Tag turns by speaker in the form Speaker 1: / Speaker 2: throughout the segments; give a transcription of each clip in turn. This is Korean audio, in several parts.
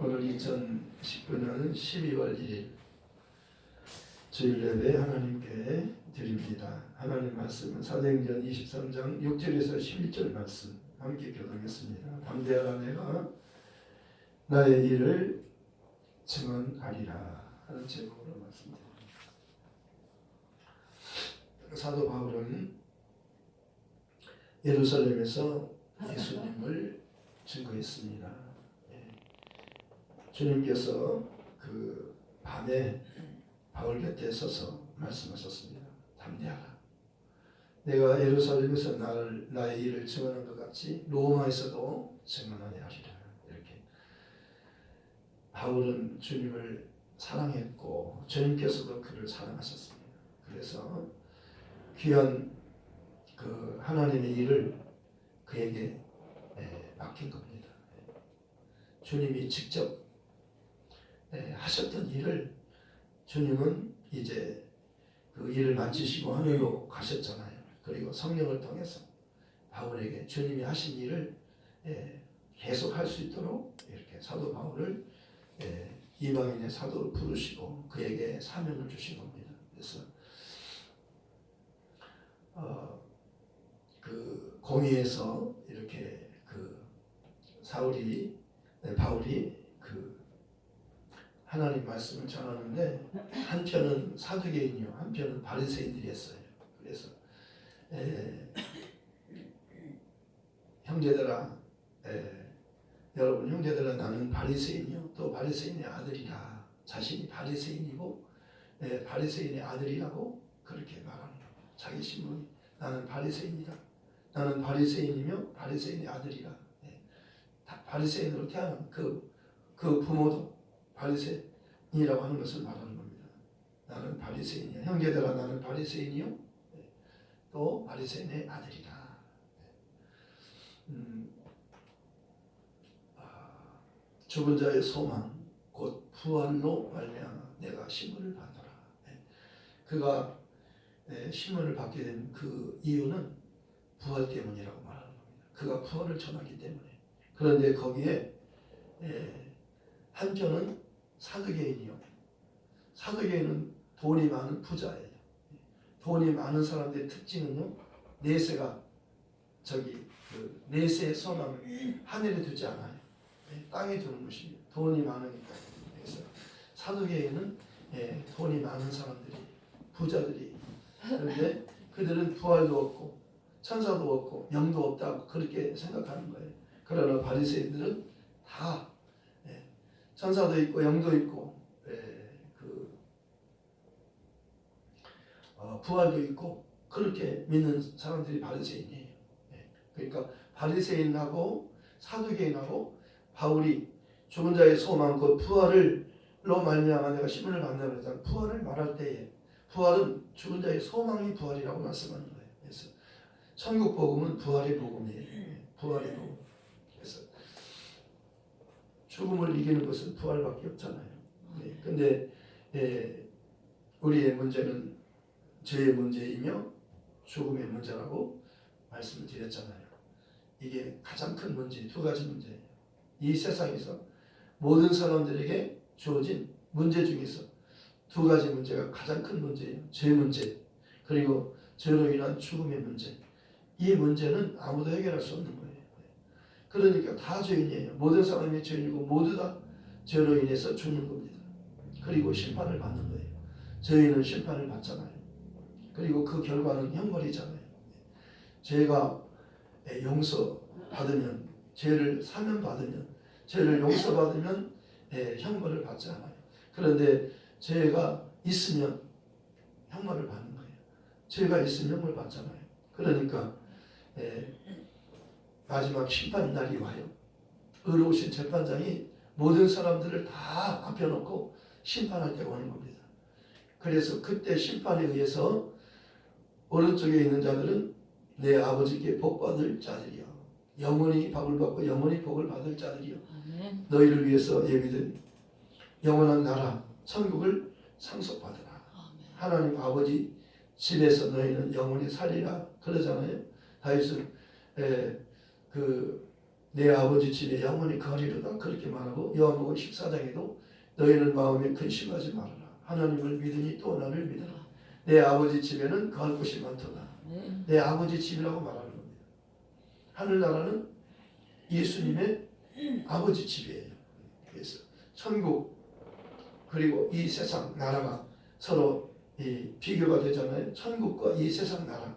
Speaker 1: 오늘 2019년 12월 1일 주일 예배 하나님께 드립니다. 하나님 말씀은 사도행전 23장 6절에서 11절 말씀 함께 교독했습니다. 담대하라 내가 나의 일을 증언하리라 하는 제목으로 말씀드립니다. 사도 바울은 예루살렘에서 예수님을 증거했습니다. 주님께서 그 밤에 바울 곁에 서서 말씀하셨습니다. 담대하라. 내가 예루살렘에서 나의 일을 증언한 것 같이 로마에서도 증언하게 하리라. 이렇게 바울은 주님을 사랑했고 주님께서도 그를 사랑하셨습니다. 그래서 귀한 그 하나님의 일을 그에게 맡긴 겁니다. 주님이 직접 하셨던 일을 주님은 이제 그 일을 마치시고 하늘로 가셨잖아요. 그리고 성령을 통해서 바울에게 주님이 하신 일을 계속 할 수 있도록 이렇게 사도 바울을 이방인의 사도로 부르시고 그에게 사명을 주신 겁니다. 그래서 그 공의에서 이렇게 그 바울이 그 하나님 말씀을 전하는데 한편은 사두개인이요 한편은 바리새인들이었어요. 그래서 형제들아, 여러분 형제들아 나는 바리새인이요 또 바리새인의 아들이라. 자신이 바리새인이고 바리새인의 아들이라고 그렇게 말하는 겁니다. 자기 신분이 나는 바리새인이다. 나는 바리새인이며 바리새인의 아들이라. 바리새인으로 태어난 그 부모도 바리새인이라고 하는 것을 말하는 겁니다. 나는 바리새인이야. 형제들아 나는 바리새인이요 또 바리새인의 아들이라. 죽은 자의 소망 곧 부활로 말미암아 내가 신문을 받노라. 그가 신문을 받게 된 그 이유는 부활 때문이라고 말하는 겁니다. 그가 부활을 전하기 때문에. 그런데 거기에 한편은 사두개인이요. 사두개인은 돈이 많은 부자예요. 돈이 많은 사람들의 특징은요, 내세가 내세의 소망을 하늘에 두지 않아요. 땅에 두는 것입니다. 돈이 많으니까. 그래서 사두개인은 돈이 많은 사람들이, 부자들이. 그런데 그들은 부활도 없고 천사도 없고 영도 없다고 그렇게 생각하는 거예요. 그러나 바리새인들은 다 천사도 있고 영도 있고 부활도 있고 그렇게 믿는 사람들이 바리새인이에요. 그러니까 바리새인하고 사두개인하고 바울이 죽은 자의 소망 곧 부활로 말미암아 내가 신문을 받는다고 했잖아요. 부활을 말할 때에 부활은 죽은 자의 소망이 부활이라고 말씀하는 거예요. 그래서 천국 복음은 부활의 복음이에요. 부활의 복음. 그래서 죽음을 이기는 것은 부활밖에 없잖아요. 근데 우리의 문제는 죄의 문제이며 죽음의 문제라고 말씀을 드렸잖아요. 이게 가장 큰 문제, 두 가지 문제예요. 이 세상에서 모든 사람들에게 주어진 문제 중에서 두 가지 문제가 가장 큰 문제예요. 죄 문제, 그리고 죄로 인한 죽음의 문제. 이 문제는 아무도 해결할 수 없는 거예요. 그러니까 다 죄인이에요. 모든 사람이 죄인이고 모두 다 죄로 인해서 죽는 겁니다. 그리고 심판을 받는 거예요. 죄인은 심판을 받잖아요. 그리고 그 결과는 형벌이잖아요. 죄가 용서받으면, 죄를 사면받으면, 죄를 용서받으면 형벌을 받지 않아요. 그런데 죄가 있으면 형벌을 받는 거예요. 죄가 있으면 형벌을 받잖아요. 그러니까 마지막 심판 날이 와요. 의로우신 재판장이 모든 사람들을 다 앞에 놓고 심판할 때가 오는 겁니다. 그래서 그때 심판에 의해서 오른쪽에 있는 자들은 내 아버지께 복받을 자들이여 영원히 밥을 받고 영원히 복을 받을 자들이여 아멘. 너희를 위해서 예비된 영원한 나라 천국을 상속받으라. 아멘. 하나님 아버지 집에서 너희는 영원히 살리라 그러잖아요. 다윗은 그 내 아버지 집에 영원히 거하리로다 그렇게 말하고 요한복음 14장에도 너희는 마음에 근심하지 말아라. 하나님을 믿으니 또 나를 믿어라. 내 아버지 집에는 거할 곳이 많도다. 내 아버지 집이라고 말하는 겁니다. 하늘나라는 예수님의 아버지 집이에요. 그래서 천국 그리고 이 세상 나라가 서로 비교가 되잖아요. 천국과 이 세상 나라,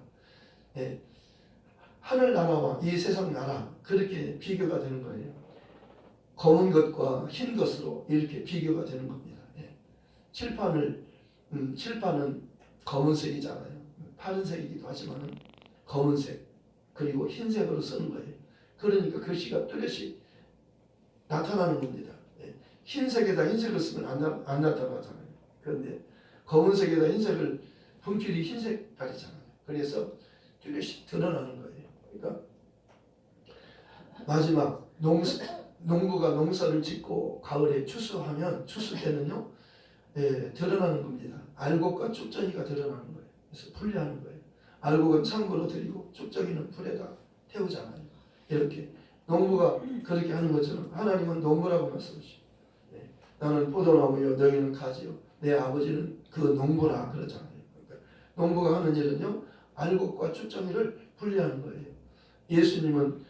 Speaker 1: 하늘나라와 이 세상 나라 그렇게 비교가 되는 거예요. 검은 것과 흰 것으로 이렇게 비교가 되는 겁니다. 칠판은 검은색이잖아요. 파란색이기도 하지만 검은색 그리고 흰색으로 쓰는 거예요. 그러니까 글씨가 뚜렷이 나타나는 겁니다. 흰색에다 흰색을 쓰면 안 나타나잖아요. 그런데 검은색에다 흰색을 분필이 흰 색깔이잖아요. 그래서 뚜렷이 드러나는 거예요. 그러니까 마지막 농부가 농사를 짓고 가을에 추수하면 추수 때는요 드러나는 겁니다. 알곡과 쭉정이가 드러나는 거예요. 그래서 분리하는 거예요. 알곡은 창고로 들이고 쭉정이는 불에다 태우잖아요. 이렇게 농부가 그렇게 하는 것처럼 하나님은 농부라고 말씀하시죠. 나는 포도나무요 너희는 가지요 내 아버지는 그 농부라 그러잖아요. 그러니까 농부가 하는 일은요 알곡과 쭉정이를 분리하는 거예요. 예수님은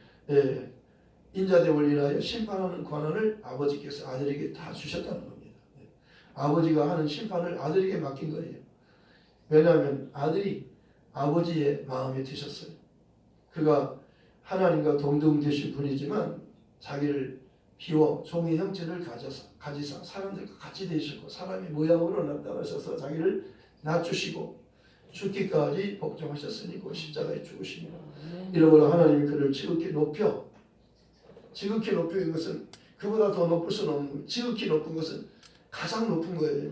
Speaker 1: 인자대를 위하여 심판하는 권한을 아버지께서 아들에게 다 주셨다는 겁니다. 아버지가 하는 심판을 아들에게 맡긴 거예요. 왜냐하면 아들이 아버지의 마음에 드셨어요. 그가 하나님과 동등되신 분이지만 자기를 비워 종의 형체를 가지사 사람들과 같이 되셨고 사람의 모양으로 나타나셔서 자기를 낮추시고 죽기까지 복종하셨으니 그 십자가에 죽으시니라. 이러므로 하나님이 그를 지극히 높여 지극히 것은 그보다 더 높을 수는 없는 거예요. 지극히 높은 것은 가장 높은 거예요.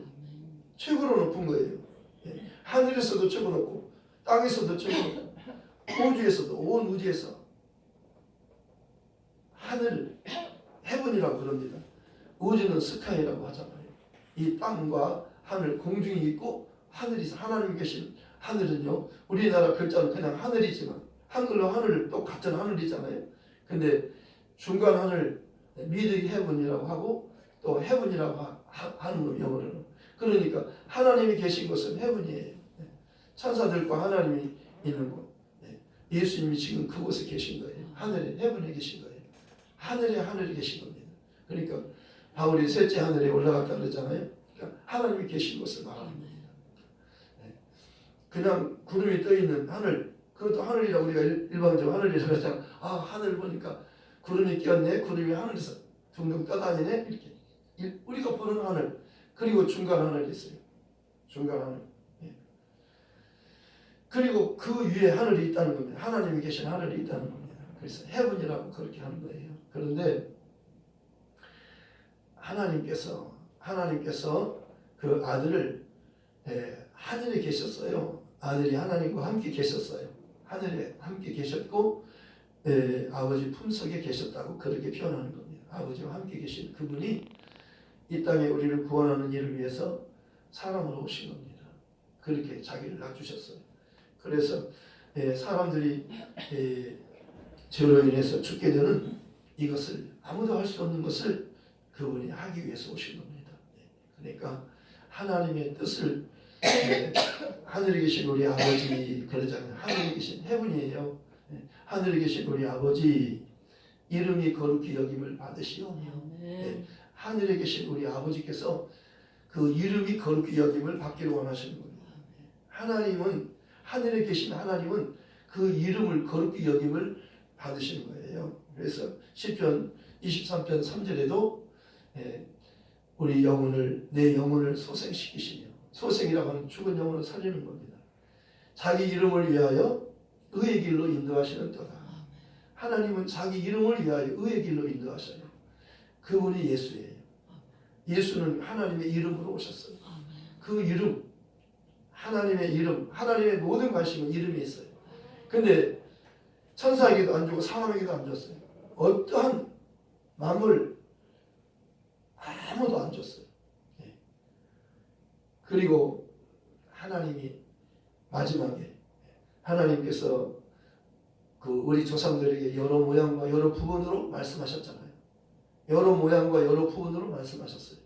Speaker 1: 최고로 높은 거예요. 하늘에서도 최고 높고 땅에서도 최고 높고 우주에서도 온 우주에서 하늘 헤븐이라고 그럽니다. 우주는 스카이라고 하잖아요. 이 땅과 하늘 공중이 있고 하늘이 하나님 계신 하늘은요 우리나라 글자는 그냥 하늘이지만 한글로 하늘 또 같은 하늘이잖아요. 근데 중간 하늘 미드 헤븐이라고 하고 또 헤븐이라고 하는 거 영어로는. 그러니까 하나님이 계신 곳은 헤븐이에요. 천사들과 하나님이 있는 곳. 예수님이 지금 그곳에 계신 거예요. 하늘에 헤븐에 계신 거예요. 하늘에 계신 겁니다. 그러니까 바울이 셋째 하늘에 올라갔다 그러잖아요. 그러니까 하나님이 계신 곳을 말하는 겁니다. 그냥 구름이 떠 있는 하늘, 그것도 하늘이라고 우리가 일반적으로 하늘이라고 하잖아. 아 하늘 보니까 구름이 끼었네. 구름이 하늘에서 둥둥 떠다니네. 이렇게 우리가 보는 하늘 그리고 중간 하늘이 있어요. 중간 하늘. 그리고 그 위에 하늘이 있다는 겁니다. 하나님이 계신 하늘이 있다는 겁니다. 그래서 헤븐이라고 그렇게 하는 거예요. 그런데 하나님께서 그 아들을 하늘에 계셨어요. 아들이 하나님과 함께 계셨어요. 하늘에 함께 계셨고 아버지 품속에 계셨다고 그렇게 표현하는 겁니다. 아버지와 함께 계신 그분이 이 땅에 우리를 구원하는 일을 위해서 사람으로 오신 겁니다. 그렇게 자기를 낮추셨어요. 그래서 사람들이 죄로 인해서 죽게 되는 이것을 아무도 할 수 없는 것을 그분이 하기 위해서 오신 겁니다. 그러니까 하나님의 뜻을 하늘에 계신 우리 아버지 그러잖아요. 하늘에 계신 헤븐이에요. 하늘에 계신 우리 아버지 이름이 거룩히 여김을 받으시오며 하늘에 계신 우리 아버지께서 그 이름이 거룩히 여김을 받기를 원하시는 겁니다. 하늘에 계신 하나님은 그 이름을 거룩히 여김을 받으시는 거예요. 그래서 시편 23편 3절에도 우리 영혼을 내 영혼을 소생시키시며 소생이라고 하는 죽은 영혼을 살리는 겁니다. 자기 이름을 위하여 의의 길로 인도하시는 도다. 하나님은 자기 이름을 위하여 의의 길로 인도하셔요. 그분이 예수예요. 예수는 하나님의 이름으로 오셨어요. 그 이름 하나님의 이름 하나님의 모든 관심은 이름에 있어요. 근데 천사에게도 안 주고 사람에게도 안 줬어요. 어떠한 만물 아무도 안 줬어요. 그리고 하나님이 마지막에 하나님께서 그 우리 조상들에게 여러 모양과 여러 부분으로 말씀하셨잖아요. 여러 모양과 여러 부분으로 말씀하셨어요.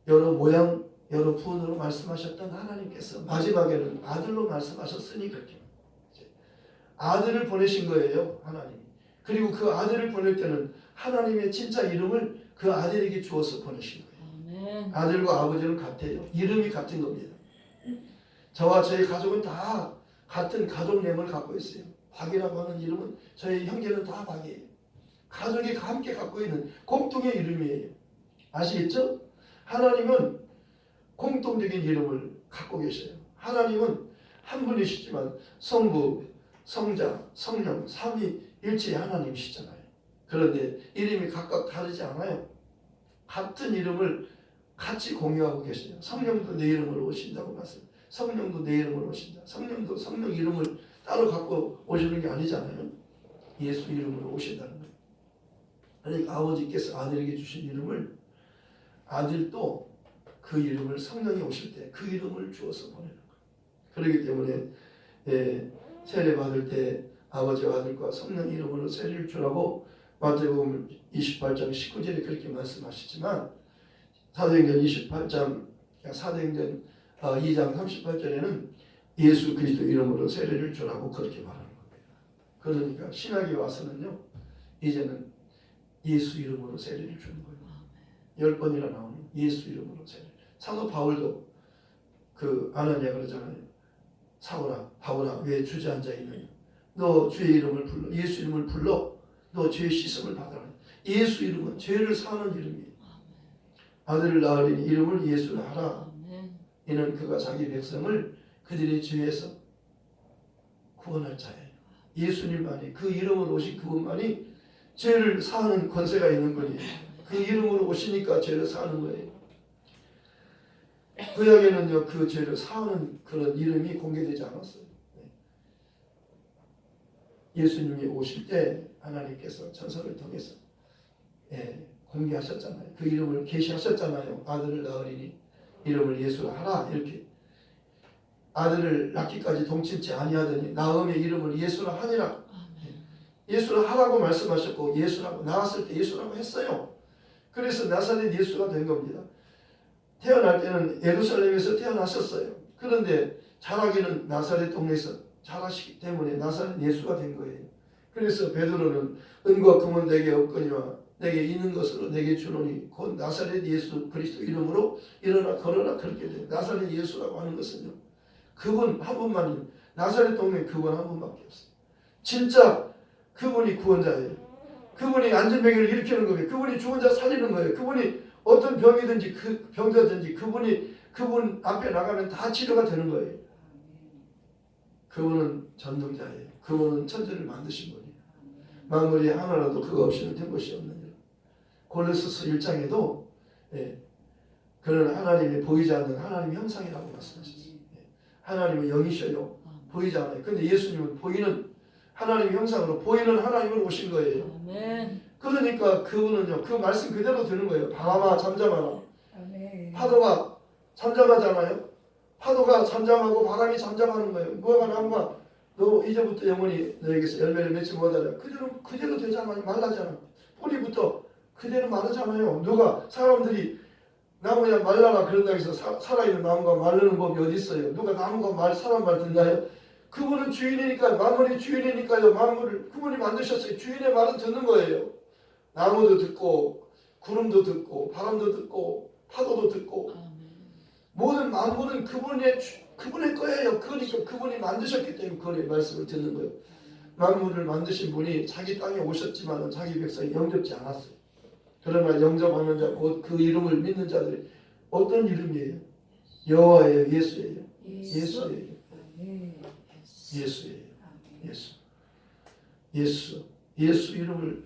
Speaker 1: 여러 모양 여러 부분으로 말씀하셨던 하나님께서 마지막에는 아들로 말씀하셨으니 그렇게 아들을 보내신 거예요. 하나님. 그리고 그 아들을 보낼 때는 하나님의 진짜 이름을 그 아들에게 주어서 보내신 거예요. 아들과 아버지는 같아요. 이름이 같은 겁니다. 저와 저희 가족은 다 같은 가족 내용을 갖고 있어요. 박이라고 하는 이름은 저희 형제는 다 박이에요. 가족이 함께 갖고 있는 공통의 이름이에요. 아시겠죠? 하나님은 공통적인 이름을 갖고 계셔요. 하나님은 한 분이시지만 성부, 성자, 성령, 삼위일체의 하나님이시잖아요. 그런데 이름이 각각 다르지 않아요. 같은 이름을 같이 공유하고 계세요. 성령도 내 이름으로 오신다고 말씀. 성령도 내 이름으로 오신다. 성령도 성령 이름을 따로 갖고 오시는 게 아니잖아요. 예수 이름으로 오신다는 거예요. 그러니까 아버지께서 아들에게 주신 이름을 아들도 그 이름을 성령이 오실 때 그 이름을 주어서 보내는 거예요. 그렇기 때문에 세례 받을 때 아버지와 아들과 성령 이름으로 세례를 주라고 마태복음 28장 19절에 그렇게 말씀하시지만 사도행전 28장 사도행전 2장 38절에는 예수 그리스도 이름으로 세례를 주라고 그렇게 말하는 겁니다. 그러니까 신학에 와서는요 이제는 예수 이름으로 세례를 주는 거예요. 10번이나 나오는 예수 이름으로 세례. 사도 바울도 그 아나니아 그러잖아요. 사울아 바울아 왜 주저앉아 있느냐. 너 주의 이름을 불러. 예수 이름을 불러. 너 죄의 씻음을 받아라. 예수 이름은 죄를 사하는 이름이에요. 아들을 낳으리니 이름을 예수라 하라. 이는 그가 자기 백성을 그들의 죄에서 구원할 자예요. 예수님만이 그 이름으로 오신 그분만이 죄를 사하는 권세가 있는 분이에요. 그 이름으로 오시니까 죄를 사하는 거예요. 구약에는요 그 죄를 사하는 그런 이름이 공개되지 않았어요. 예수님이 오실 때 하나님께서 천사를 통해서 공개하셨잖아요. 그 이름을 계시하셨잖아요. 아들을 낳으리니 이름을 예수라 하라. 이렇게 아들을 낳기까지 동침치 아니하더니 낳음의 이름을 예수라 하니라. 예수라 하라고 말씀하셨고 예수라고 낳았을 때 예수라고 했어요. 그래서 나사렛 예수가 된 겁니다. 태어날 때는 예루살렘에서 태어나셨어요. 그런데 자라기는 나사렛 동네에서 자라시기 때문에 나사렛 예수가 된 거예요. 그래서 베드로는 은과 금은 내게 없거니와 내게 있는 것으로 내게 주노니 곧 나사렛 예수 그리스도 이름으로 일어나 걸어라. 그렇게 돼요. 나사렛 예수라고 하는 것은요 그분 한 분만이 나사렛 동네 그분 한 분밖에 없어요. 진짜 그분이 구원자예요. 그분이 안전병을 일으키는 거예요. 그분이 죽은 자 살리는 거예요. 그분이 어떤 병이든지 그 병자든지 그분 앞에 나가면 다 치료가 되는 거예요. 그분은 전능자예요. 그분은 천지를 만드신 분이에요. 만물이 하나라도 그거 없이는 된 것이 없느니라. 골로새서 1장에도 그는 하나님이 보이지 않는 하나님의 형상이라고 말씀하셨어요. 하나님은 영이셔요. 보이지 않아요. 근데 예수님은 보이는 하나님의 형상으로 보이는 하나님으로 오신 거예요. 아멘. 그러니까 그분은요 그 말씀 그대로 되는 거예요. 바람아 잠잠하라. 아멘. 파도가 잠잠하잖아요. 파도가 잠잠하고 바람이 잠잠하는 거예요. 뭐가 나무가 너 이제부터 영원히 너에게서 열매를 맺지 못하라. 그대로 되잖아요. 말라잖아. 뿌리부터 그대로 마르잖아요. 누가 사람들이 나무야 말라라 그런다고 해서 살아있는 나무가 마르는 법이 어디 있어요? 누가 나무가 사람 말 듣나요? 그분은 주인이니까 만물이 주인이니까요. 만물을 그분이 만드셨어요. 주인의 말은 듣는 거예요. 나무도 듣고 구름도 듣고 바람도 듣고 파도도 듣고 모든 만물은 그분의 거예요. 그러니까 그분이 만드셨기 때문에 그분의 말씀을 듣는 거예요. 만물을 만드신 분이 자기 땅에 오셨지만 자기 백성이 영접지 않았어요. 그러나 영접하는 자 곧 그 이름을 믿는 자들이 어떤 이름이에요? 여호와예요. 예수예요. 예수예요. 예수예요. 예수 이름을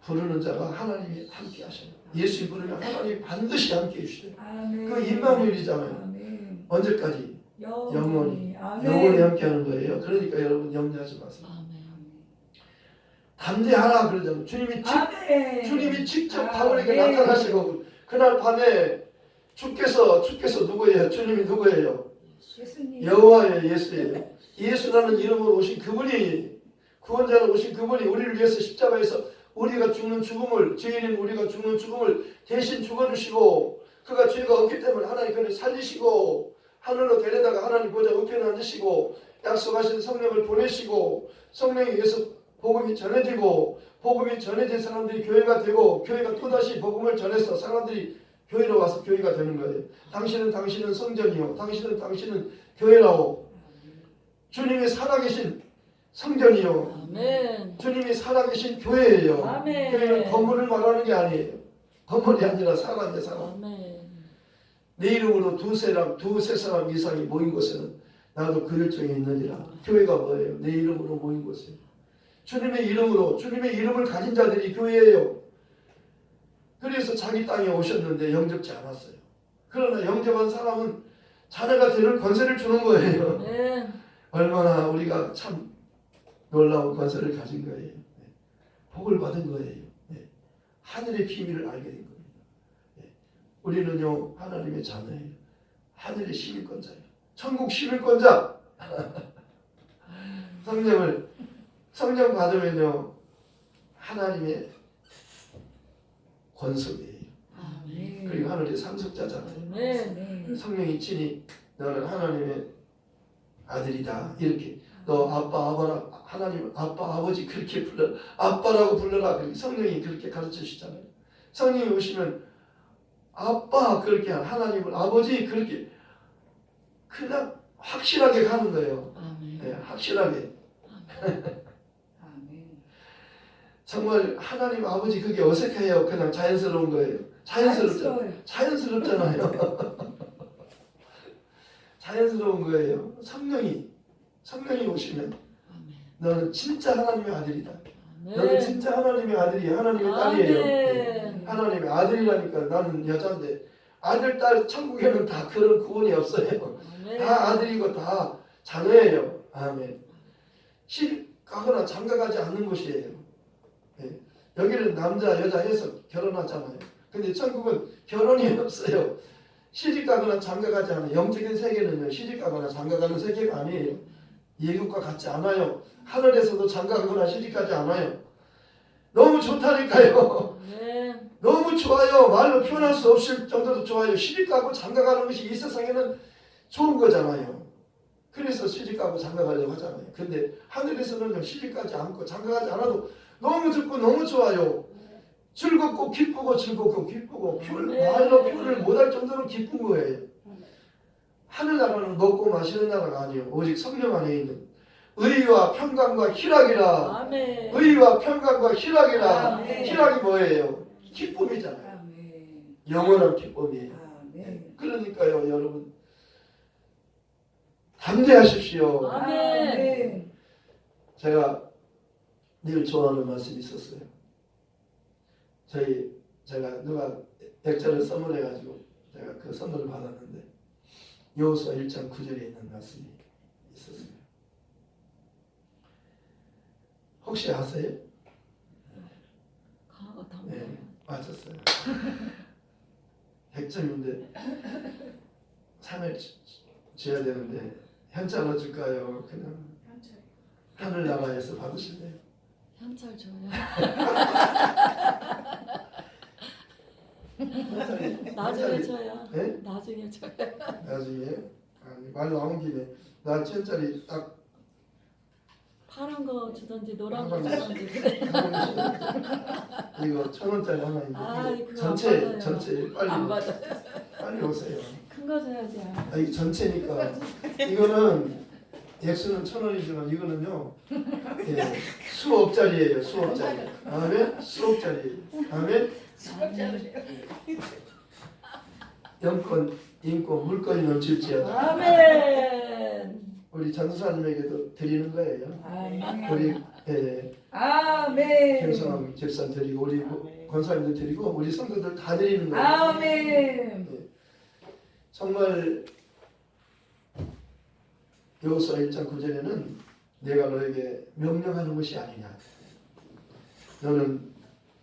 Speaker 1: 부르는 자가 하나님이 함께 하셔요. 예수 부르면 하나님이 반드시 함께 해주셔요. 그 임마누엘이잖아요. 언제까지? 영원히 함께 하는 거예요. 그러니까 여러분 염려하지 마세요. 담대하라 그러잖아요. 주님이 직접 바울에게 나타나시고 그날 밤에 주께서 누구예요? 주님이 누구예요?
Speaker 2: 예수님.
Speaker 1: 여호와의 예수예요. 예수라는 이름으로 오신 그분이, 구원자로 오신 그분이 우리를 위해서 십자가에서 우리가 죽는 죽음을, 죄인인 우리가 죽는 죽음을 대신 죽어주시고, 그가 죄가 없기 때문에 하나님 그를 살리시고 하늘로 데려다가 하나님 보좌 우편에 앉으시고 약속하신 성령을 보내시고, 성령에 의해서 복음이 전해지고, 복음이 전해진 사람들이 교회가 되고, 교회가 또다시 복음을 전해서 사람들이 교회로 와서 교회가 되는 거예요. 당신은 성전이요, 당신은 교회라고. 주님이 살아계신 성전이요,
Speaker 3: 아멘.
Speaker 1: 주님이 살아계신 교회예요.
Speaker 3: 아멘.
Speaker 1: 교회는 건물을 말하는 게 아니에요. 건물이 아니라 사람이에요, 사람.
Speaker 3: 아멘.
Speaker 1: 내 이름으로 두세 사람 이상이 모인 곳에는 나도 그 일정에 있느니라. 교회가 뭐예요? 내 이름으로 모인 곳이에요. 주님의 이름으로, 주님의 이름을 가진 자들이 교회예요. 그래서 자기 땅에 오셨는데 영접지 않았어요. 그러나 영접한 사람은 자녀가 되는 권세를 주는 거예요.
Speaker 3: 아멘.
Speaker 1: 얼마나 우리가 참 놀라운 권세를 가진 거예요. 복을 받은 거예요. 하늘의 비밀을 알게 된 겁니다. 우리는요, 하나님의 자녀예요. 하늘의 시민권자예요. 천국 시민권자. 성령 받으면요, 하나님의 권속이에요.
Speaker 3: 아멘.
Speaker 1: 그리고 하늘의 상속자잖아요.
Speaker 3: 아멘.
Speaker 1: 성령이 친히 너는 하나님의 아들이다, 이렇게. 너 아빠, 하나님 아빠, 아버지 그렇게 불러, 아빠라고 불러라. 성령이 그렇게 가르쳐 주시잖아요. 성령이 오시면 아빠 그렇게, 하나님을 아버지 그렇게 그냥 확실하게 가는 거예요.
Speaker 3: 아멘.
Speaker 1: 네, 확실하게.
Speaker 2: 아멘.
Speaker 1: 정말 하나님 아버지 그게 어색해요. 그냥 자연스러운 거예요. 자연스럽잖아요. 자연스러운 거예요. 성령이 오시면 너는 진짜 하나님의 아들이다. 너는 진짜 하나님의 아들이야. 하나님의 딸이에요. 네. 하나님의 아들이라니까. 나는 여자인데 아들, 딸, 천국에는 다 그런 구원이 없어요. 다 아들이고 다 자녀예요. 아멘. 시집가거나 장가가지 않는 곳이에요. 네. 여기는 남자, 여자 해서 결혼하잖아요. 근데 천국은 결혼이 없어요. 시집가거나 장가가지 않아요. 영적인 세계는요, 시집가거나 장가가는 세계가 아니에요. 예국과 같지 않아요. 하늘에서도 장가가거나 시집가지 않아요. 너무 좋다니까요. 너무 좋아요. 말로 표현할 수 없을 정도로 좋아요. 시집가고 장가가는 것이 이 세상에는 좋은 거잖아요. 그래서 시집가고 장가가려고 하잖아요. 근데 하늘에서는 시집가지 않고 장가가지 않아도 너무 좋고 너무 좋아요. 즐겁고 기쁘고 즐겁고 기쁘고 말로 표현을 못할 정도로 기쁜 거예요. 하늘나라는 먹고 마시는 나라가 아니에요. 오직 성령 안에 있는 의와 평강과 희락이라.
Speaker 3: 아멘.
Speaker 1: 의와 평강과 희락이라.
Speaker 2: 아멘.
Speaker 1: 희락이 뭐예요? 기쁨이잖아요.
Speaker 2: 아멘.
Speaker 1: 영원한 기쁨이에요.
Speaker 2: 아멘.
Speaker 1: 그러니까요, 여러분 담대하십시오.
Speaker 3: 아멘.
Speaker 1: 제가 늘 좋아하는 말씀이 있었어요. 제가 누가 액자를 선물해가지고 제가 그 선물을 받았는데 여호수아 1장 9절에 있는 말씀이 있었어요. 혹시 아세요? 네, 맞았어요. 100점인데 3을 줘야 되는데 현찰로 줄까요? 그냥 하늘나라에서 받으실래요?
Speaker 3: 현찰 줘요. 나중에 줘요.
Speaker 1: 네?
Speaker 3: 나중에 줘요.
Speaker 1: 나중에 말 나온 김에 나 천짜리 딱
Speaker 3: 파란 거 주던지 노란 거
Speaker 1: 파란 거.
Speaker 3: 주던지 그래.
Speaker 1: 이거 1,000원짜리 하나
Speaker 3: 아,
Speaker 1: 있는데
Speaker 3: 그거 안 받아요.
Speaker 1: 전체
Speaker 3: 안 받아.
Speaker 1: 빨리 오세요.
Speaker 3: 큰 거 줘야지.
Speaker 1: 아, 이 전체니까 이거는 액수는 1,000원이지만 이거는요, 예, 수억짜리예요. 수억짜리. 아멘. 수억짜리. 아멘. 영권, 인권, 물건이 넘칠지어다.
Speaker 3: 아멘.
Speaker 1: 우리 전도사님에게도 드리는 거예요.
Speaker 2: 아멘.
Speaker 1: 우리
Speaker 2: 아멘.
Speaker 1: 김성환 집사 드리고 우리 권사님들 드리고 우리 성도들 다 드리는 거예요.
Speaker 2: 아멘.
Speaker 1: 정말 여호수아 1장 9절에는 내가 너에게 명령하는 것이 아니냐. 너는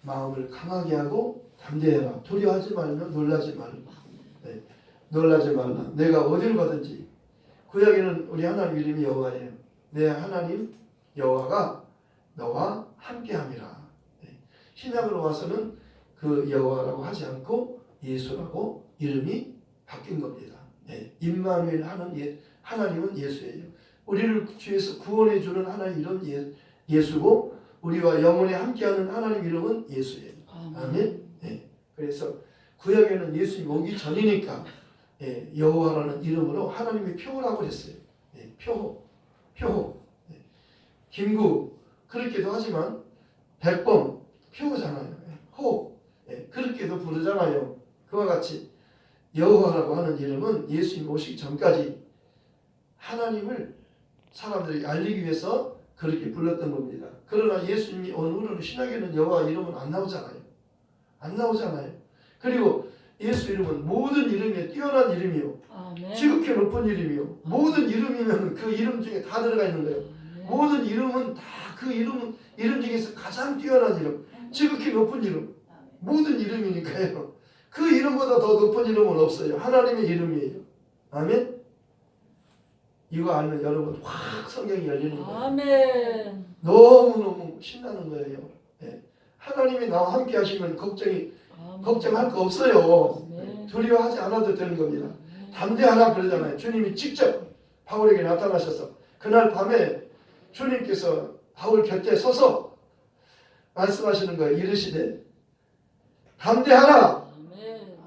Speaker 1: 마음을 강하게 하고 담대해라. 두려워하지 말며 놀라지 말라. 네. 놀라지 말라. 내가 어디를 가든지 구약에는 우리 하나님 이름이 여호와예요. 내 하나님 여호와가 너와 함께함이라. 신약으로 와서는 그 여호와라고 하지 않고 예수라고 이름이 바뀐 겁니다. 임마누엘 하는 하나님은 예수예요. 우리를 주에서 구원해 주는 하나님 이름 예수고 우리와 영원히 함께하는 하나님 이름은 예수예요. 아멘. 그래서 구약에는 예수님 오기 전이니까 여호와라는 이름으로 하나님이 표호라고 했어요. 표호. 김구 그렇게도 하지만 백범 표호잖아요. 호 그렇게도 부르잖아요. 그와 같이 여호와라고 하는 이름은 예수님 오시기 전까지 하나님을 사람들이 알리기 위해서 그렇게 불렀던 겁니다. 그러나 예수님이 온 후로는 신약에는 여호와 이름은 안 나오잖아요. 그리고 예수 이름은 모든 이름에 뛰어난 이름이요.
Speaker 3: 아멘.
Speaker 1: 지극히 높은 이름이요. 모든 이름이면 그 이름 중에 다 들어가 있는 거예요.
Speaker 3: 아멘.
Speaker 1: 모든 이름은 다 그 이름 중에서 가장 뛰어난 이름, 지극히 높은 이름, 모든 이름이니까요. 그 이름보다 더 높은 이름은 없어요. 하나님의 이름이에요. 아멘. 이거 알면 여러분 확 성경이 열리는 거예요.
Speaker 3: 아멘.
Speaker 1: 너무너무 신나는 거예요. 하나님이 나와 함께 하시면
Speaker 3: 아멘.
Speaker 1: 걱정할 거 없어요.
Speaker 3: 아멘.
Speaker 1: 두려워하지 않아도 되는 겁니다.
Speaker 3: 아멘.
Speaker 1: 담대하라 그러잖아요. 주님이 직접 바울에게 나타나셔서 그날 밤에 주님께서 바울 곁에 서서 말씀하시는 거예요. 이르시되 담대하라.
Speaker 3: 아멘.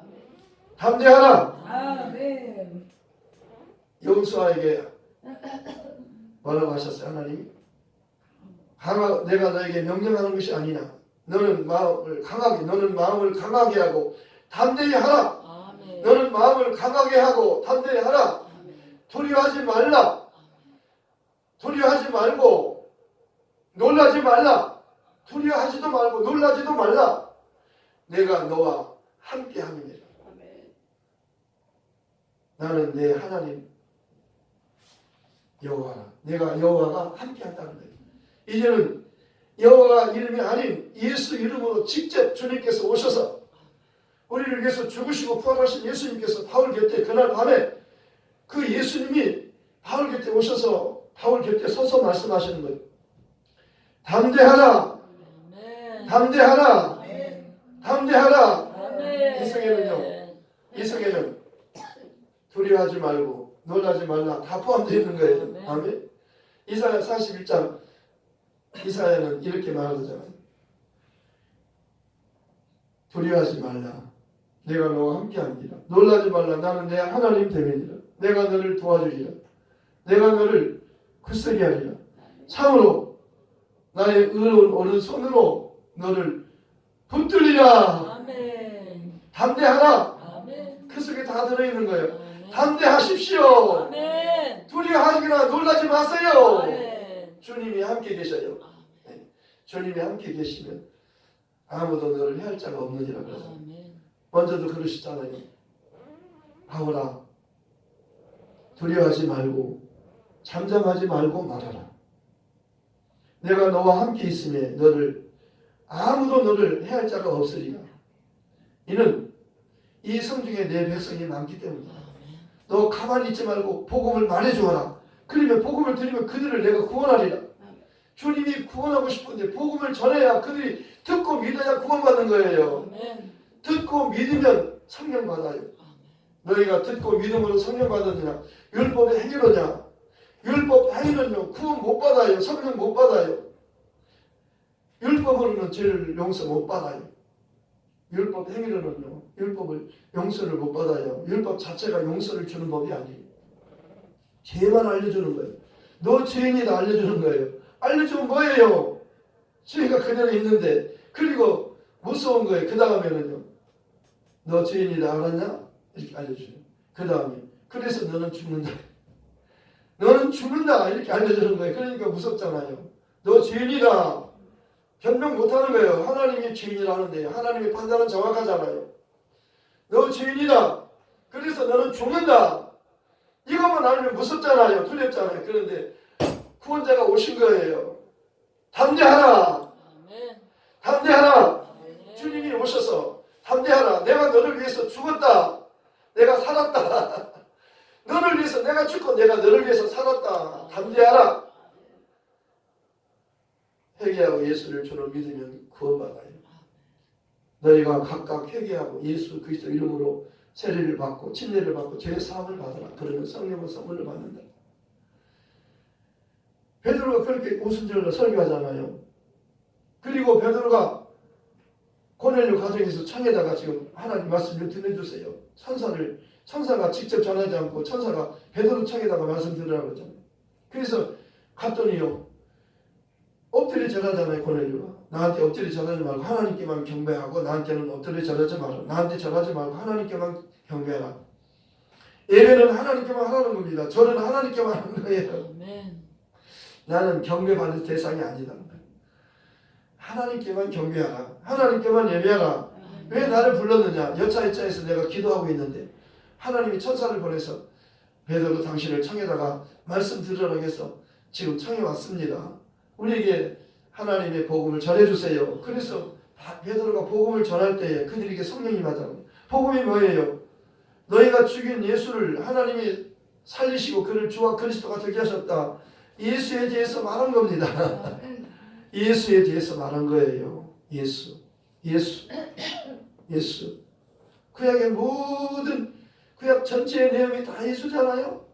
Speaker 1: 담대하라.
Speaker 2: 아멘.
Speaker 1: 여호수아에게 뭐라고 하셨어요? 하나님이 내가 너에게 명령하는 것이 아니냐. 너는 마음을 강하게 하고 담대히 하라.
Speaker 3: 아멘.
Speaker 1: 너는 마음을 강하게 하고 담대히 하라. 두려워하지 말라. 두려워하지 말고 놀라지 말라. 두려워하지도 말고 놀라지도 말라. 내가 너와 함께 함이니라. 나는 내 하나님 여호와라. 내가 여호와가 함께 한다는 거예요. 이제는 여호와 이름이 아닌 예수 이름으로 직접 주님께서 오셔서 우리를 위해서 죽으시고 부활하신 예수님께서 바울 곁에 그날 밤에 그 예수님이 바울 곁에 오셔서 바울 곁에 서서 말씀하시는 거예요. 담대하라.
Speaker 3: 아멘.
Speaker 1: 담대하라.
Speaker 2: 아멘.
Speaker 1: 담대하라.
Speaker 3: 아멘.
Speaker 1: 이성에는 두려워하지 말고 놀라지 말라 다 포함되어 있는 거예요. 아멘. 이사야 41장 이사야는 이렇게 말하잖아요. 두려워하지 말라. 내가 너와 함께합니다. 놀라지 말라. 나는 내 하나님 됨이니라. 내가 너를 도와주리라. 내가 너를 굳세게 하리라. 참으로 나의 의로운 오른손으로 너를 붙들리라.
Speaker 3: 아멘.
Speaker 1: 담대하라.
Speaker 3: 아멘.
Speaker 1: 그 속에 다 들어있는 거예요.
Speaker 3: 아멘.
Speaker 1: 담대하십시오.
Speaker 3: 아멘.
Speaker 1: 두려워하거나 놀라지 마세요.
Speaker 3: 아멘.
Speaker 1: 주님이 함께 계셔요. 주님이 함께 계시면 아무도 너를 해할 자가 없느니라 그러죠.
Speaker 3: 아멘.
Speaker 1: 먼저도 그러시잖아요. 바울아, 두려워하지 말고 잠잠하지 말고 말하라. 내가 너와 함께 있음에 아무도 너를 해할 자가 없으리라. 이는 이 성중에 내 백성이 많기 때문이다. 너 가만히 있지 말고 복음을 말해주어라. 그러면 복음을 들으면 그들을 내가 구원하리라. 주님이 구원하고 싶은데 복음을 전해야 그들이 듣고 믿어야 구원받는 거예요.
Speaker 3: 아멘.
Speaker 1: 듣고 믿으면 성령 받아요. 너희가 듣고 믿음으로 성령 받았느냐? 율법의 행위로냐? 율법 행위는요 구원 못 받아요. 성령 못 받아요. 율법으로는 죄를 용서 못 받아요. 율법 행위로는요 율법을 용서를 못 받아요. 율법 자체가 용서를 주는 법이 아니에요. 죄만 알려주는 거예요. 너 죄인이다 알려주는 거예요. 알려주면 뭐예요? 죄가 그대로 있는데. 그리고 무서운 거예요. 그 다음에는요 너 죄인이다 알았냐? 이렇게 알려줘요. 그 다음에 그래서 너는 죽는다. 너는 죽는다 이렇게 알려주는 거예요. 그러니까 무섭잖아요. 너 죄인이다. 변명 못하는 거예요. 하나님이 죄인이라는데 하나님의 판단은 정확하잖아요. 너 죄인이다. 그래서 너는 죽는다. 이것만 알면 무섭잖아요. 두렵잖아요. 그런데 구원자가 오신 거예요. 담대하라.
Speaker 3: 아멘.
Speaker 1: 담대하라.
Speaker 3: 아멘.
Speaker 1: 주님이 오셔서 담대하라. 내가 너를 위해서 죽었다. 내가 살았다. 너를 위해서 내가 죽고 내가 너를 위해서 살았다. 담대하라. 회개하고 예수를 주로 믿으면 구원받아요. 너희가 각각 회개하고 예수 그리스도 이름으로 세례를 받고 침례를 받고 죄 사함을 받아라. 그러면 성령의 선물을 받는다. 베드로가 그렇게 오순절로 설교하잖아요. 그리고 베드로가 고넬료 가정에서 창에다가 지금 하나님 말씀을 전해주세요. 천사가 직접 전하지 않고 천사가 베드로 창에다가 말씀 들으라고 그러잖아요. 그래서 갔더니요. 엎드려 절하잖아요. 고넬료가. 나한테 엎드려 절하지 말고 하나님께만 경배하고 나한테는 엎드려 절하지 마라. 나한테 절하지 말고 하나님께만 경배하라. 예배는 하나님께만 하라는 겁니다. 절은 하나님께만 하는 거예요.
Speaker 3: 아멘.
Speaker 1: 나는 경배받을 대상이 아니다. 하나님께만 경배하라. 하나님께만 예배하라. 왜 나를 불렀느냐? 여차여차해서 내가 기도하고 있는데 하나님이 천사를 보내서 베드로 당신을 창에다가 말씀 들으라고 해서 지금 창에 왔습니다. 우리에게 하나님의 복음을 전해주세요. 그래서 베드로가 복음을 전할 때에 그들에게 성령이 임하잖아요. 복음이 뭐예요? 너희가 죽인 예수를 하나님이 살리시고 그를 주와 그리스도가 되게 하셨다. 예수에 대해서 말한 겁니다. 예수에 대해서 말한 거예요. 예수. 구약의 모든 구약 전체의 내용이 다 예수잖아요.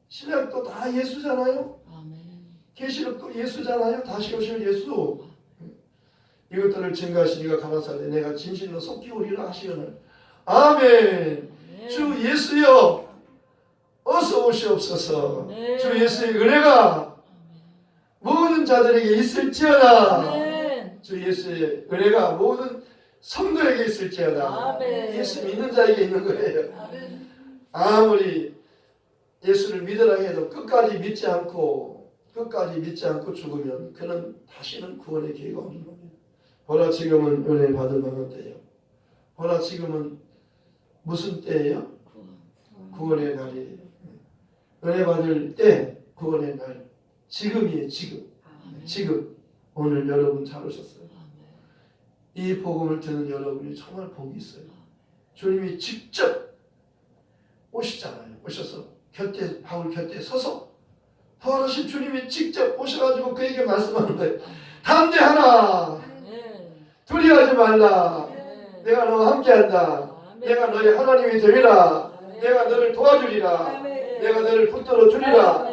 Speaker 1: 신약도 다 예수잖아요.
Speaker 3: 아멘.
Speaker 1: 계시록도 예수잖아요. 다시 오실 예수. 이것들을 증거하시니가 가라사대 내가 진실로 속히 오리라 하시거늘. 아멘. 주 예수여 어서 오시옵소서. 주 예수의 은혜가 모든 자들에게 있을지어다.
Speaker 3: 아멘.
Speaker 1: 주 예수의 은혜가 모든 성도에게 있을지어다.
Speaker 3: 아멘.
Speaker 1: 예수 믿는 자에게 있는 거예요.
Speaker 2: 아멘.
Speaker 1: 아무리 예수를 믿으라 해도 끝까지 믿지 않고 죽으면 그는 다시는 구원의 기회가 없는 겁니다. 보라 지금은 은혜 받을 만한 때예요. 보라 지금은 무슨 때예요? 구원의 날이에요. 은혜 받을 때 구원의 날. 지금이에요. 지금. 오늘 여러분 잘 오셨어요. 이 복음을 듣는 여러분이 정말 복이 있어요. 주님이 직접 오시잖아요. 오셔서 바울 곁에 서서 부활하신 주님이 직접 오셔가지고 그에게 말씀하는 거예요. 담대하라. 두려워하지 말라. 내가 너와 함께한다. 내가 너의 하나님이 되리라. 내가 너를 도와주리라. 내가 너를 붙들어 주리라.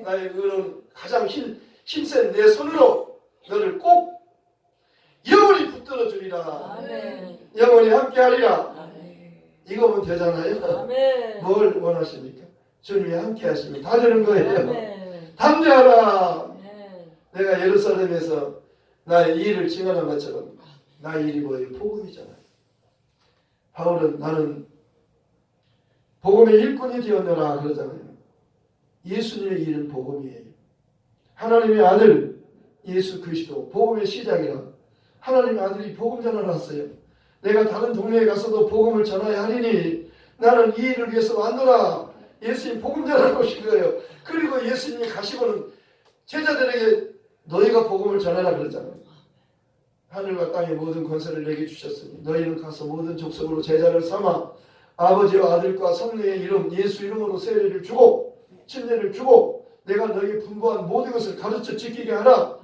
Speaker 1: 나의 그런 가장 힘센 내 손으로 너를 꼭 영원히 붙들어 주리라. 영원히 함께하리라. 이거면 되잖아요. 뭘 원하십니까? 주님이 함께하시면 다 되는 거예요. 담대하라. 내가 예루살렘에서 나의 일을 증언한 것처럼 나의 일이 뭐예요? 복음이잖아요. 바울은 나는 복음의 일꾼이 되었노라 그러잖아요. 예수님의 일은 복음이에요. 하나님의 아들 예수 그리스도 복음의 시작이라. 하나님의 아들이 복음 전하러 왔어요. 내가 다른 동네에 가서도 복음을 전하야 하리니 나는 이 일을 위해서 왔노라. 예수님 복음 전하러 오신 거예요. 그리고 예수님이 가시고는 제자들에게 너희가 복음을 전하라 그러잖아요. 하늘과 땅의 모든 권세를 내게 주셨으니 너희는 가서 모든 족속으로 제자를 삼아 아버지와 아들과 성령의 이름 예수 이름으로 세례를 주고 침례를 주고 내가 너희에게 분부한 모든 것을 가르쳐 지키게 하라.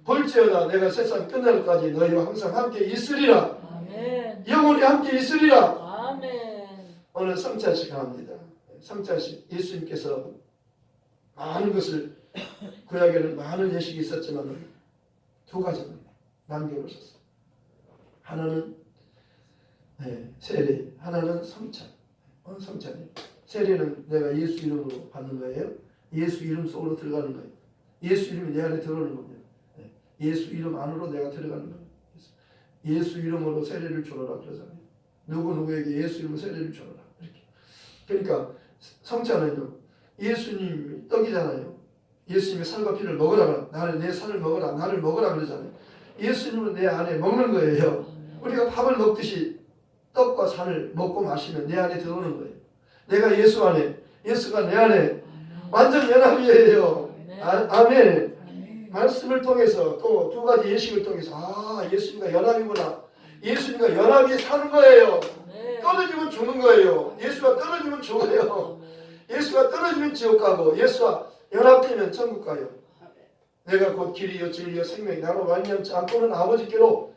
Speaker 1: 볼지어다 내가 세상 끝날까지 너희와 항상 함께 있으리라.
Speaker 3: 아멘.
Speaker 1: 영원히 함께 있으리라.
Speaker 3: 아멘.
Speaker 1: 오늘 성찬식 합니다. 성찬식 예수님께서 많은 것을 구약에는 많은 예식이 있었지만 두 가지만 남겨놓으셨어요. 하나는 세례, 하나는 성찬. 성찬이에요. 세례는 내가 예수 이름으로 받는 거예요. 예수 이름 속으로 들어가는 거예요. 예수 이름이 내 안에 들어오는 겁니다. 예수 이름 안으로 내가 들어가는 거예요. 예수 이름으로 세례를 주어라 그러잖아요. 누구에게 예수 이름으로 세례를 주어라 이렇게. 그러니까 성찬은요. 예수님이 떡이잖아요. 예수님의 살과 피를 먹으라. 나를 내 살을 먹으라. 나를 먹으라 그러잖아요. 예수님은 내 안에 먹는 거예요. 우리가 밥을 먹듯이 떡과 산을 먹고 마시면 내 안에 들어오는 거예요. 내가 예수 안에, 예수가 내 안에 완전 연합이에요. 아멘. 말씀을 통해서 또 두 가지 예식을 통해서 예수님과 연합이구나. 예수님과 연합이 사는 거예요. 떨어지면 죽는 거예요. 예수가 떨어지면 죽어요. 예수가 떨어지면 지옥 가고 예수와 연합되면 천국 가요. 내가 곧 길이요 진리요 생명이 나로 말미암지 않고는 아버지께로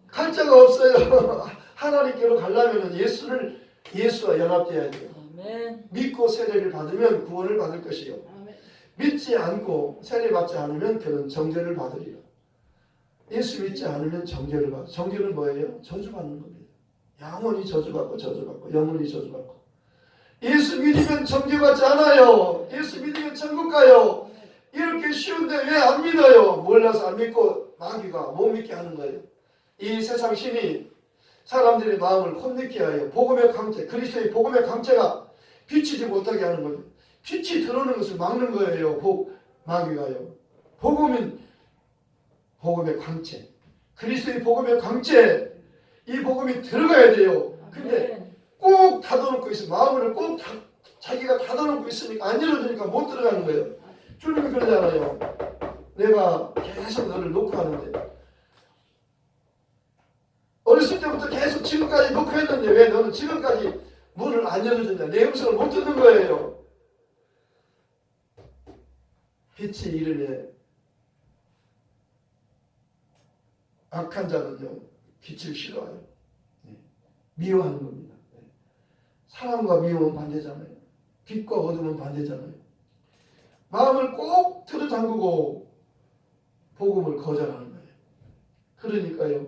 Speaker 1: 갈 자가 없어요. 하나님께로 가려면 예수와 연합돼야 돼요.
Speaker 3: 아멘.
Speaker 1: 믿고 세례를 받으면 구원을 받을 것이요. 믿지 않고 세례 받지 않으면 그는 정죄를 받으리라. 예수 믿지 않으면 정죄를 받아. 정죄는 뭐예요? 저주받는 겁니다. 영원히 저주받고 영원히 저주받고. 예수 믿으면 정죄받지 않아요. 예수 믿으면 천국 가요. 이렇게 쉬운데 왜 안 믿어요? 몰라서 안 믿고 마귀가 못 믿게 하는 거예요. 이 세상 신이 사람들의 마음을 혼미케 하여 복음의 강체, 그리스도의 복음의 강체가 비치지 못하게 하는 거예요. 빛이 들어오는 것을 막는 거예요. 마귀가요. 복음은 복음의 강체, 그리스도의 복음의 강체, 이 복음이 들어가야 돼요. 근데
Speaker 3: 아멘.
Speaker 1: 꼭 닫아놓고 있어. 마음을 꼭 자기가 닫아놓고 있으니까 안 열어주니까 못 들어가는 거예요. 주님이 그러잖아요. 내가 계속 너를 놓고 하는데 어렸을 때부터 계속 지금까지 놓고 했는데 왜 너는 지금까지 문을 안 열어줬냐. 내 음성을 못 듣는 거예요. 빛이 이름에 악한 자는요 빛을 싫어해요. 미워하는 겁니다. 사랑과 미움은 반대잖아요. 빛과 어둠은 반대잖아요. 마음을 꼭 틀어잠그고 복음을 거절하는 거예요. 그러니까요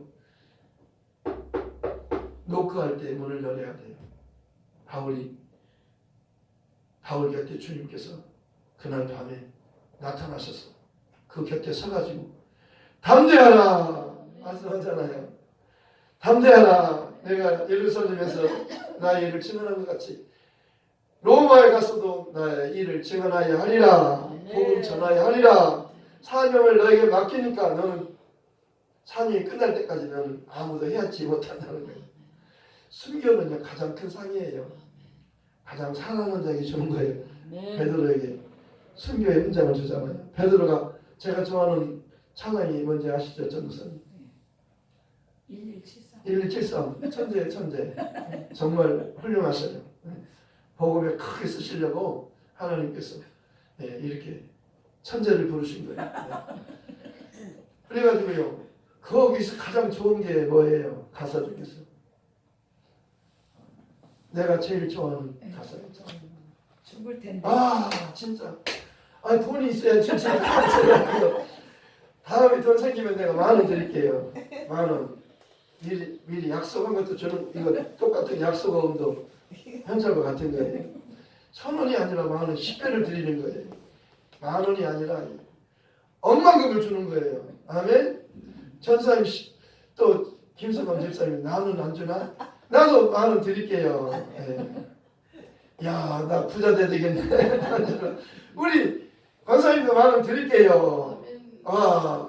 Speaker 1: 노크할 때 문을 열어야 돼요. 바울 곁에 주님께서 그날 밤에 나타나셔서 그 곁에 서가지고 담대하라 말씀하잖아요. 담대하라. 내가 예루살렘에서 나의 일을 증언한 것 같이 로마에 가서도 나의 일을 증언하여 하리라. 복음 전하여 하리라. 사명을 너에게 맡기니까 너는 사명이 끝날 때까지 너는 아무도 해하지 못한다는 거예요. 순교는요 가장 큰 상이에요. 가장 사랑하는 자에게 주는 거예요. 베드로에게 순교의 훈장을 주잖아요. 베드로가 제가 좋아하는 찬양이 뭔지 아시죠, 전도사님? 1173 천재의 천재. 정말 훌륭하셔요. 복음에 크게 쓰시려고 하나님께서 이렇게 천재를 부르신 거예요. 그래가지고요 거기서 가장 좋은 게 뭐예요? 가사 중에서 내가 제일 좋아하는 가사였죠.
Speaker 2: 죽을 텐데.
Speaker 1: 아 진짜 돈이 있어야 진짜 다음에 돈 생기면 내가 10,000원 드릴게요. 10,000원 미리 약속한 것도 저는 이거 똑같은 약속음도 현찰과 같은 거예요. 1,000원이 아니라 10,000원 10배를 드리는 거예요. 10,000원이 아니라 억만금을 주는 거예요. 아멘. 전사님 또 김성범 집사님 나는 안 주나? 나도 10,000원 드릴게요. 야, 나 부자 돼야 되겠네. 우리 권사님도 10,000원 드릴게요. 와,